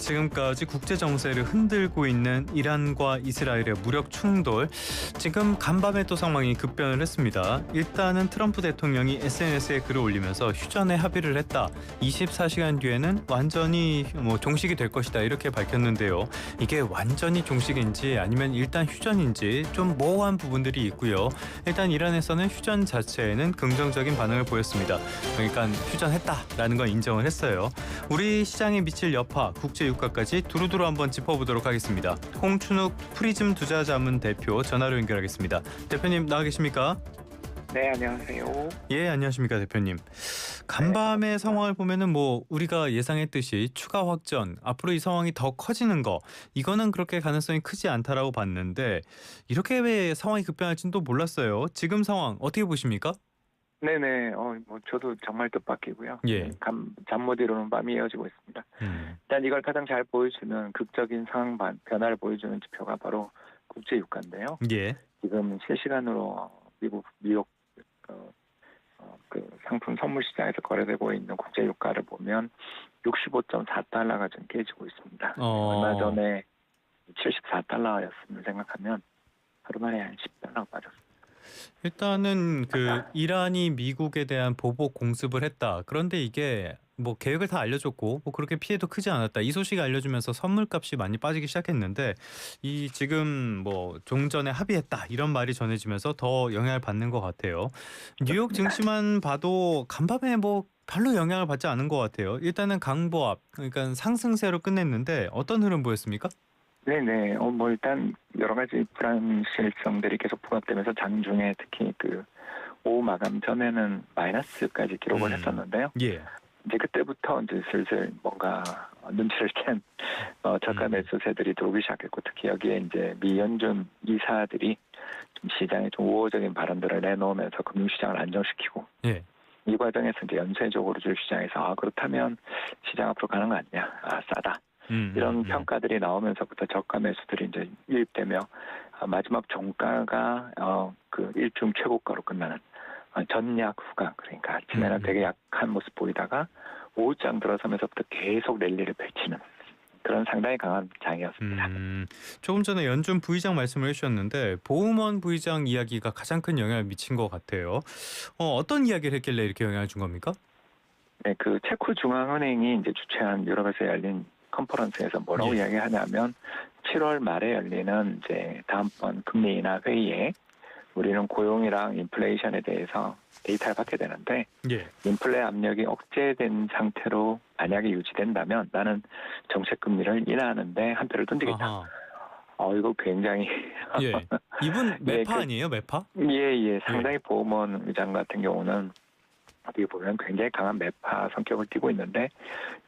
지금까지 국제 정세를 흔들고 있는 이란과 이스라엘의 무력 충돌. 지금 간밤에 또 상황이 급변을 했습니다. 일단은 트럼프 대통령이 SNS에 글을 올리면서 휴전에 합의를 했다. 24시간 뒤에는 완전히 종식이 될 것이다. 이렇게 밝혔는데요. 이게 완전히 종식인지 아니면 일단 휴전인지 좀 모호한 부분들이 있고요. 일단 이란에서는 휴전 자체에는 긍정적인 반응을 보였습니다. 그러니까 휴전했다라는 건 인정을 했어요. 우리 시장에 미칠 여파, 국제 유가까지 두루두루 한번 짚어보도록 하겠습니다. 홍춘욱 프리즘 투자자문 대표 전화로 연결하겠습니다. 대표님 나와 계십니까? 네, 안녕하세요. 예, 안녕하십니까 대표님. 간밤의 상황을 보면은 우리가 예상했듯이 추가 확전, 앞으로 이 상황이 더 커지는 거, 이거는 그렇게 가능성이 크지 않다라고 봤는데 이렇게 왜 상황이 급변할지는 또 몰랐어요. 지금 상황 어떻게 보십니까? 네네, 저도 정말 뜻밖이고요. 예. 잠 못 이루는 밤이 이어지고 있습니다. 일단 이걸 가장 잘 보여주는 극적인 상황 변화를 보여주는 지표가 바로 국제 유가인데요. 예. 지금 실시간으로 미국 그 상품 선물 시장에서 거래되고 있는 국제 유가를 보면 65.4달러가 좀 깨지고 있습니다. 얼마 전에 74달러였음을 생각하면 하루 만에 한 10달러가 빠졌습니다. 일단은 이란이 미국에 대한 보복 공습을 했다. 그런데 이게 계획을 다 알려줬고 그렇게 피해도 크지 않았다. 이 소식 알려주면서 선물값이 많이 빠지기 시작했는데 이 지금 종전에 합의했다 이런 말이 전해지면서 더 영향을 받는 것 같아요. 뉴욕 증시만 봐도 간밤에 별로 영향을 받지 않은 것 같아요. 일단은 강보합, 그러니까 상승세로 끝냈는데 어떤 흐름 보였습니까? 네네. 일단 여러 가지 불안실성들이 계속 부각되면서 장중에 특히 오후 마감 전에는 마이너스까지 기록을 했었는데요. 예. 이제 그때부터 슬슬 뭔가 눈치를 챈 저가 매수세들이 들어오기 시작했고, 특히 여기에 이제 미 연준 이사들이 좀 시장에 좀 우호적인 발언들을 내놓으면서 금융시장을 안정시키고, 예. 이 과정에서 이제 연쇄적으로 주식시장에서 그렇다면 시장 앞으로 가는 거 아니냐, 싸다. 이런 평가들이 나오면서부터 저가 매수들이 이제 유입되며 마지막 종가가 일중 최고가로 끝나는 전약 후강, 그러니까 아침에는 되게 약한 모습 보이다가 오후장 들어서면서부터 계속 랠리를 펼치는 그런 상당히 강한 장이었습니다. 조금 전에 연준 부의장 말씀을 해주셨는데 보우먼 부의장 이야기가 가장 큰 영향을 미친 것 같아요. 어떤 이야기를 했길래 이렇게 영향을 준 겁니까? 네, 체코 중앙은행이 이제 주최한 유럽에서 열린 컨퍼런스에서 뭐라고 이야기하냐면 7월 말에 열리는 이제 다음번 금리 인하 회의에 우리는 고용이랑 인플레이션에 대해서 데이터를 받게 되는데, 인플레 압력이 억제된 상태로 만약에 유지된다면 나는 정책 금리를 인하하는데 한 표를 던지겠다. 이거 굉장히 이분 매파 아니에요, 매파? 예. 상당히 보우먼 의장 같은 경우는 어떻게 보면 굉장히 강한 매파 성격을 띠고 있는데,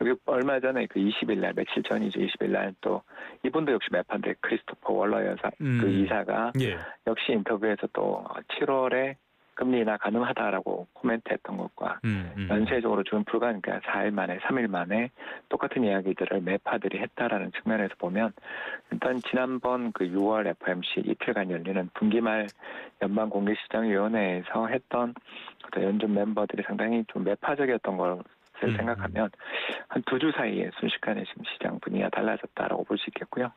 여기 얼마 전에 20일 날, 며칠 전이죠. 20일 날 또 이분도 역시 매파인데 크리스토퍼 월러 여사 이사가 역시 인터뷰에서 또 7월에 금리 인하 가능하다라고 코멘트했던 것과 연쇄적으로 준 불가니까 4일 만에 3일 만에 똑같은 이야기들을 매파들이 했다라는 측면에서 보면, 일단 지난번 6월 FOMC 이틀간 열리는 분기말 연방공개시장위원회에서 했던 연준 멤버들이 상당히 좀 매파적이었던 것을 생각하면 한 2주 사이에 순식간에 지금 시장 분위기가 달라졌다라고 볼 수 있겠고요.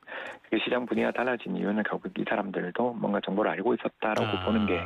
시장 분위기가 달라진 이유는 결국 이 사람들도 뭔가 정보를 알고 있었다라고 보는 게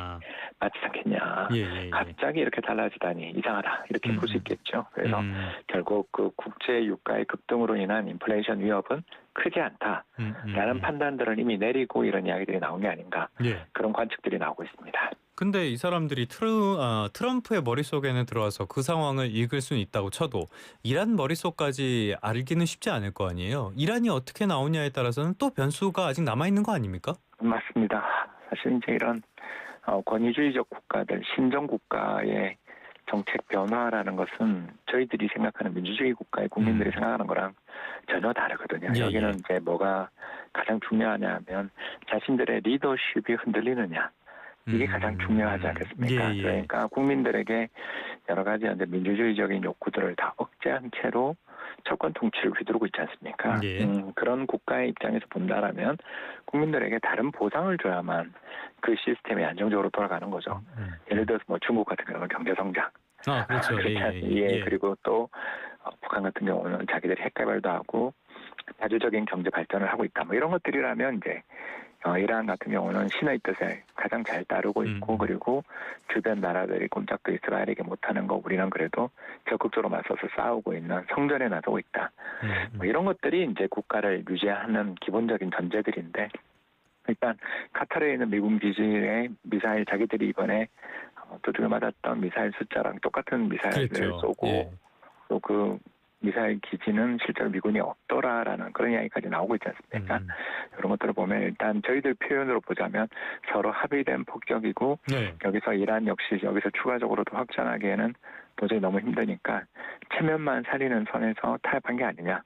맞지 않겠냐. 갑자기 이렇게 달라지다니 이상하다, 이렇게 볼 수 있겠죠. 그래서 결국 국제 유가의 급등으로 인한 인플레이션 위협은 크지 않다라는 판단들을 이미 내리고 이런 이야기들이 나온 게 아닌가, 그런 관측들이 나오고 있습니다. 근데 이 사람들이 트럼프의 머릿속에는 들어와서 그 상황을 읽을 수는 있다고 쳐도 이란 머릿속까지 알기는 쉽지 않을 거 아니에요. 이란이 어떻게 나오냐에 따라서는 또 변수가 아직 남아있는 거 아닙니까? 맞습니다. 사실 이제 이런 권위주의적 국가들, 신정 국가의 정책 변화라는 것은 저희들이 생각하는 민주주의 국가의 국민들이 생각하는 거랑 전혀 다르거든요. 여기는 이제 뭐가 가장 중요하냐면 자신들의 리더십이 흔들리느냐, 이게 가장 중요하지 않겠습니까? 그러니까 국민들에게 여러 가지 민주주의적인 욕구들을 다 억제한 채로 정권 통치를 휘두르고 있지 않습니까? 그런 국가의 입장에서 본다라면 국민들에게 다른 보상을 줘야만 그 시스템이 안정적으로 돌아가는 거죠. 예를 들어서 중국 같은 경우는 경제 성장, 그렇죠. 그리고 또 북한 같은 경우는 자기들이 핵 개발도 하고 자주적인 경제 발전을 하고 있다. 뭐 이런 것들이라면 이제 이란 같은 경우는 신의 뜻에 가장 잘 따르고 있고 그리고 주변 나라들이 꼼짝도 이스라엘에게 못하는 거 우리는 그래도 적극적으로 맞서서 싸우고 있는 성전에 나서고 있다. 뭐 이런 것들이 이제 국가를 유지하는 기본적인 전제들인데 일단 카타르에 있는 미군 기지에 미사일 자기들이 이번에 두들겨 맞았던 미사일 숫자랑 똑같은 미사일을 그랬죠. 쏘고 예. 또 그 미사일 기지는 실제로 미군이 없더라라는 그런 이야기까지 나오고 있지 않습니까? 이런 것들을 보면 일단 저희들 표현으로 보자면 서로 합의된 폭격이고 네. 여기서 이란 역시 여기서 추가적으로 더 확장하기에는 도저히 너무 힘드니까 체면만 살리는 선에서 타협한 게 아니냐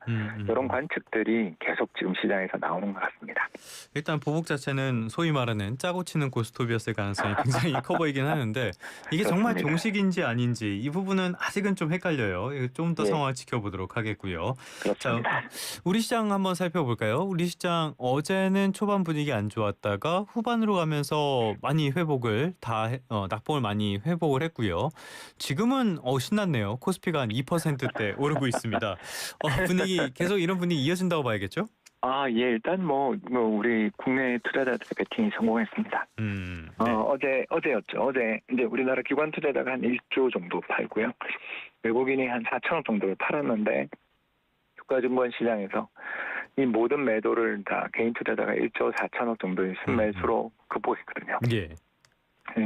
이런 관측들이 계속 지금 시장에서 나오는 것 같습니다. 일단 보복 자체는 소위 말하는 짜고 치는 고스톱이었을 가능성이 굉장히 커 보이긴 하는데 이게 정말 그렇습니다. 종식인지 아닌지 이 부분은 아직은 좀 헷갈려요. 좀 더 예. 상황을 지켜보도록 하겠고요. 그렇습니다. 우리 시장 한번 살펴볼까요? 우리 시장 어제는 초반 분위기 안 좋았다가 후반으로 가면서 많이 회복을 낙폭을 많이 회복을 했고요. 지금은 신났네요. 코스피가 한 2%대 오르고 있습니다. 분위기 계속 이런 분위기 이어진다고 봐야겠죠? 예, 일단 우리 국내 투자자들의 베팅이 성공했습니다. 네. 어제였죠. 어제 이제 우리나라 기관 투자자가 한 1조 정도 팔고요. 외국인이 한 4천억 정도를 팔았는데 주가증권 시장에서 이 모든 매도를 다 개인 투자자가 1조 4천억 정도의 순매수로 극복했거든요. 예.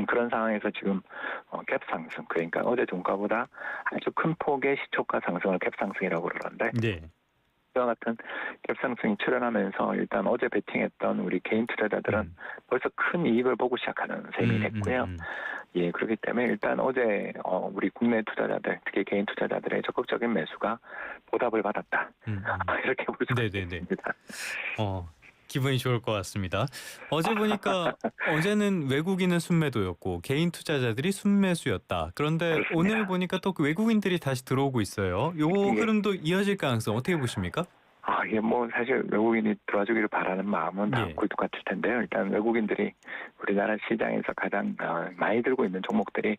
그런 상황에서 지금 갭 상승, 그러니까 어제 종가보다 아주 큰 폭의 시초가 상승을 갭 상승이라고 그러는데 네. 이와 같은 갭 상승이 출현하면서 일단 어제 베팅했던 우리 개인 투자자들은 벌써 큰 이익을 보고 시작하는 셈이 됐고요. 예, 그렇기 때문에 일단 어제 우리 국내 투자자들, 특히 개인 투자자들의 적극적인 매수가 보답을 받았다. 이렇게 볼 수가 있습니다. 기분이 좋을 것 같습니다. 어제 보니까 어제는 외국인은 순매도였고 개인 투자자들이 순매수였다. 그런데 그렇습니다. 오늘 보니까 또 그 외국인들이 다시 들어오고 있어요. 요 예. 흐름도 이어질 가능성 어떻게 보십니까? 이게 사실 외국인이 들어와주기를 바라는 마음은 다 예. 굴뚝같을 텐데요. 일단 외국인들이 우리나라 시장에서 가장 많이 들고 있는 종목들이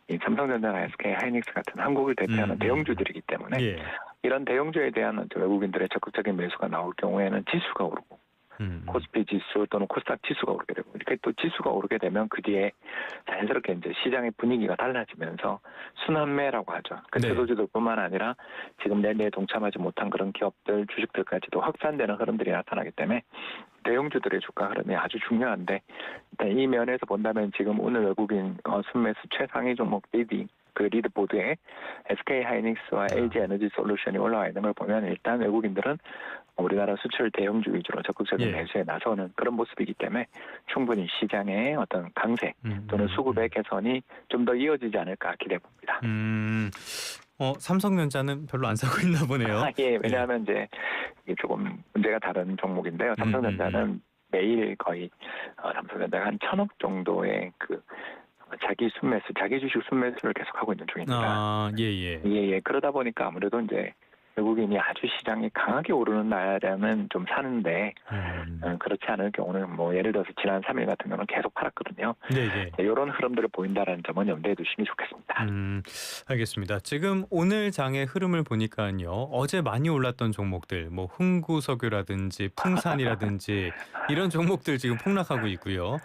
이 삼성전자나 SK 하이닉스 같은 한국을 대표하는 대형주들이기 때문에 예. 이런 대형주에 대한 외국인들의 적극적인 매수가 나올 경우에는 지수가 오르고 코스피 지수 또는 코스닥 지수가 오르게 되고 이렇게 또 지수가 오르게 되면 그 뒤에 자연스럽게 이제 시장의 분위기가 달라지면서 순환매라고 하죠. 그 네. 주도주들뿐만 아니라 지금 내내에 동참하지 못한 그런 기업들, 주식들까지도 확산되는 흐름들이 나타나기 때문에 대형주들의 주가 흐름이 아주 중요한데 일단 이 면에서 본다면 지금 오늘 외국인 순매수 최상위 종목 리드보드에 SK 하이닉스와 LG 에너지 솔루션이 올라와 있는 걸 보면 일단 외국인들은 우리나라 수출 대형주 위주로 적극적인 매수에 나서는 그런 모습이기 때문에 충분히 시장의 어떤 강세 또는 수급의 개선이 좀 더 이어지지 않을까 기대해 봅니다. 삼성전자는 별로 안 사고 있나 보네요. 예, 왜냐하면 이제 이게 조금 문제가 다른 종목인데요. 삼성전자는 매일 거의 삼성전자가 한 1,000억 정도의 자기 주식 순매수를 계속하고 있는 중입니다. 예. 그러다 보니까 아무래도 이제 외국인이 아주 시장이 강하게 오르는 날에는 좀 사는데 그렇지 않을 경우는 예를 들어서 지난 3일 같은 경우는 계속 팔았거든요. 네. 이런 흐름들을 보인다는 점은 염두에 두시면 좋겠습니다. 알겠습니다. 지금 오늘 장의 흐름을 보니까요. 어제 많이 올랐던 종목들, 흥구석유라든지 풍산이라든지 이런 종목들 지금 폭락하고 있고요.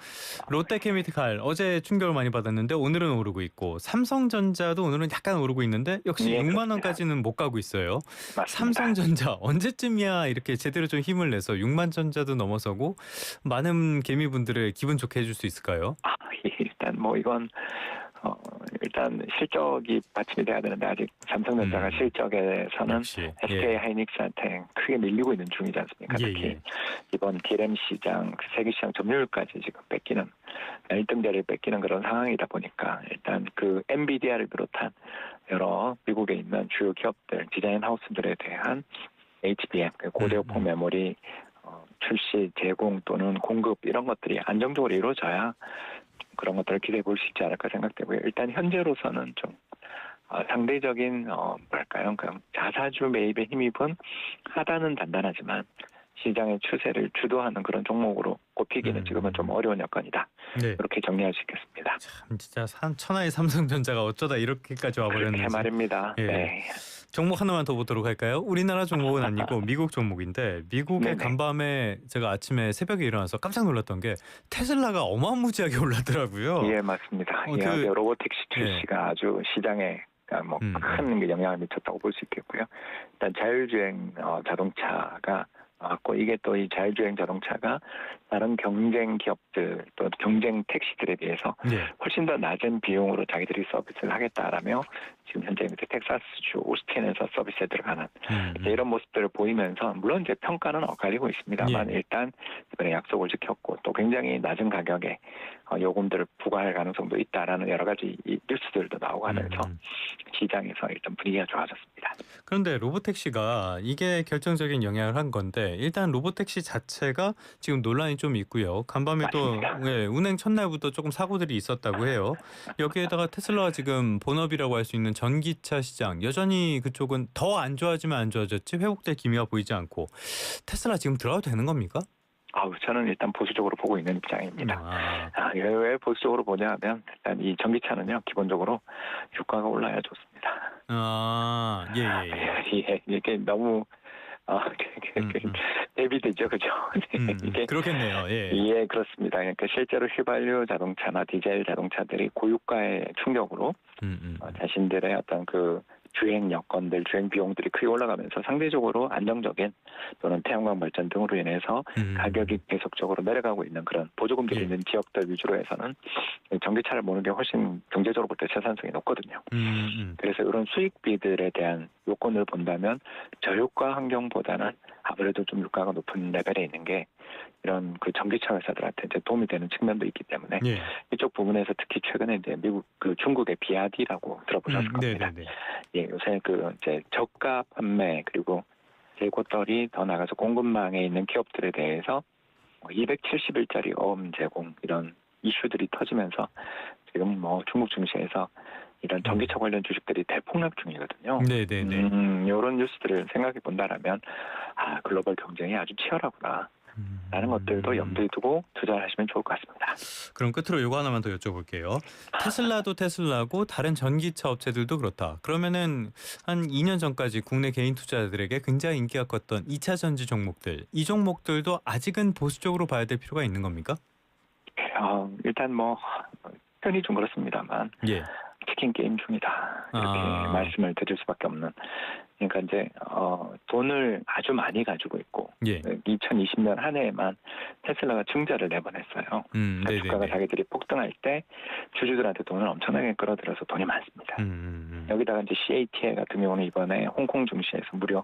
롯데케미칼 어제 충격을 많이 받았는데 오늘은 오르고 있고 삼성전자도 오늘은 약간 오르고 있는데 역시 6만 원까지는 못 가고 있어요. 맞습니다. 삼성전자 언제쯤이야 이렇게 제대로 좀 힘을 내서 6만 전자도 넘어서고 많은 개미분들을 기분 좋게 해줄 수 있을까요? 일단 이건 일단 실적이 받침이 돼야 되는데 아직 삼성전자가 실적에서는 역시, SK 하이닉스한테 크게 밀리고 있는 중이지 않습니까? 특히 이번 DRAM 시장, 세계 시장 점유율까지 지금 뺏기는 1등 자리를 뺏기는 그런 상황이다 보니까 일단 그 엔비디아를 비롯한 여러 미국에 있는 주요 기업들, 디자인 하우스들에 대한 HBM, 고대역폭 메모리 출시, 제공 또는 공급 이런 것들이 안정적으로 이루어져야 그런 것들을 기대해 볼 수 있지 않을까 생각되고요. 일단 현재로서는 좀 상대적인 자사주 매입에 힘입은 하단은 단단하지만 시장의 추세를 주도하는 그런 종목으로 꼽히기는 지금은 좀 어려운 여건이다. 네. 그렇게 정리할 수 있겠습니다. 참 진짜 천하의 삼성전자가 어쩌다 이렇게까지 그렇게 와버렸는지. 말입니다. 예. 네. 종목 하나만 더 보도록 할까요? 우리나라 종목은 아니고 미국 종목인데 미국의 네네. 간밤에 제가 아침에 새벽에 일어나서 깜짝 놀랐던 게 테슬라가 어마무지하게 올랐더라고요. 예, 맞습니다. 그- 이 로보택시 예. 출시가 아주 시장에 큰 영향을 미쳤다고 볼 수 있겠고요. 일단 자율주행 자동차가 나왔고 이게 또 이 자율주행 자동차가 다른 경쟁 기업들 또 경쟁 택시들에 비해서 예. 훨씬 더 낮은 비용으로 자기들이 서비스를 하겠다라며 지금 현재 이제 텍사스주 오스틴에서 서비스에 들어가는 이런 모습들을 보이면서 물론 이제 평가는 엇갈리고 있습니다만 예. 일단 이번에 약속을 지켰고 또 굉장히 낮은 가격에 요금들을 부과할 가능성도 있다라는 여러 가지 이 뉴스들도 나오고 하면서 시장에서 일단 분위기가 좋아졌습니다. 그런데 로보택시가 이게 결정적인 영향을 한 건데 일단 로보택시 자체가 지금 논란이 좀 있고요. 간밤에 또 맞습니다. 예, 운행 첫날부터 조금 사고들이 있었다고 해요. 여기에다가 테슬라가 지금 본업이라고 할 수 있는 전기차 시장 여전히 그쪽은 더 안 좋아지면 안 좋아졌지 회복될 기미가 보이지 않고 테슬라 지금 들어가도 되는 겁니까? 저는 일단 보수적으로 보고 있는 입장입니다. 왜 보수적으로 보냐면 일단 이 전기차는요 기본적으로 유가가 올라야 좋습니다. 예. 이게 너무 대비되죠, 그죠? 이게 그렇겠네요. 예. 예, 그렇습니다. 그러니까 실제로 휘발유 자동차나 디젤 자동차들이 고유가의 충격으로 자신들의 어떤 그 주행 여건들, 주행 비용들이 크게 올라가면서 상대적으로 안정적인 또는 태양광 발전 등으로 인해서 가격이 계속적으로 내려가고 있는 그런 보조금들이 예. 있는 지역들 위주로 해서는 전기차를 모는 게 훨씬 경제적으로 볼 때 생산성이 높거든요. 그래서 이런 수익비들에 대한 요건을 본다면 저유가 환경보다는 아무래도 좀 유가가 높은 레벨에 있는 게 이런 그 전기차 회사들한테 이제 도움이 되는 측면도 있기 때문에 예. 이쪽 부분에서 특히 최근에 이제 중국의 비아디라고 들어보셨을 겁니다. 네네네. 예, 요새 이제 저가 판매 그리고 재고떨이 더 나가서 공급망에 있는 기업들에 대해서 270일짜리 어음 제공 이런 이슈들이 터지면서 지금 중국 증시에서 이런 전기차 관련 주식들이 대폭락 중이거든요. 네네네. 이런 뉴스들을 생각해 본다라면 글로벌 경쟁이 아주 치열하구나. 라는 것들도 염두에 두고 투자를 하시면 좋을 것 같습니다. 그럼 끝으로 이거 하나만 더 여쭤볼게요. 테슬라도 테슬라고 다른 전기차 업체들도 그렇다. 그러면은 한 2년 전까지 국내 개인 투자자들에게 굉장히 인기가 컸던 2차 전지 종목들, 이 종목들도 아직은 보수적으로 봐야 될 필요가 있는 겁니까? 일단 편히 좀 그렇습니다만 예. 치킨 게임 중이다 이렇게 말씀을 드릴 수밖에 없는. 그러니까 이제 돈을 아주 많이 가지고 있고 예. 2020년 한 해에만 테슬라가 증자를 4번 했어요. 주가가 자기들이 폭등할 때 주주들한테 돈을 엄청나게 끌어들여서 돈이 많습니다. 여기다가 이제 CATL 같은 경우는 이번에 홍콩 증시에서 무려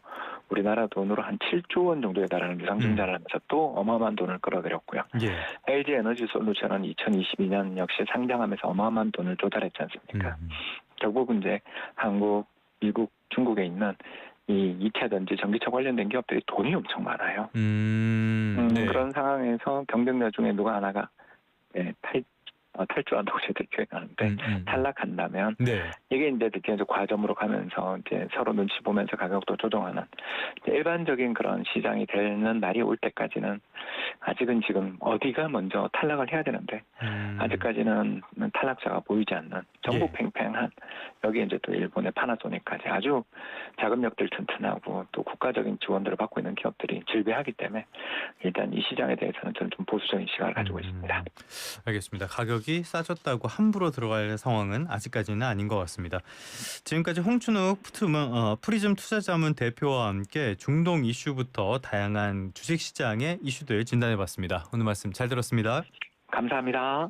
우리나라 돈으로 한 7조 원 정도에 달하는 유상 증자를 하면서 또 어마어마한 돈을 끌어들였고요. 예. LG 에너지 솔루션은 2022년 역시 상장하면서 어마어마한 돈을 조달했지 않습니까? 결국 이제 한국, 미국, 중국에 있는 이 2차 전지 전기차 관련된 기업들이 돈이 엄청 많아요. 네. 그런 상황에서 경쟁자 중에 누가 하나가 탈주한다고 저희들이 표현하는데 탈락한다면 네. 이게 이제 느껴져 과점으로 가면서 이제 서로 눈치 보면서 가격도 조정하는 일반적인 그런 시장이 되는 날이 올 때까지는 아직은 지금 어디가 먼저 탈락을 해야 되는데 아직까지는 탈락자가 보이지 않는 전부 팽팽한 여기 이제 또 일본의 파나소닉까지 아주 자금력들 튼튼하고 또 국가적인 지원들을 받고 있는 기업들이 질비하기 때문에 일단 이 시장에 대해서는 저는 좀 보수적인 시각을 가지고 있습니다. 알겠습니다. 가격이 싸졌다고 함부로 들어갈 상황은 아직까지는 아닌 것 같습니다. 지금까지 홍춘욱 프리즘 투자자문 대표와 함께 중동 이슈부터 다양한 주식시장의 이슈들 진단해봤습니다. 오늘 말씀 잘 들었습니다. 감사합니다.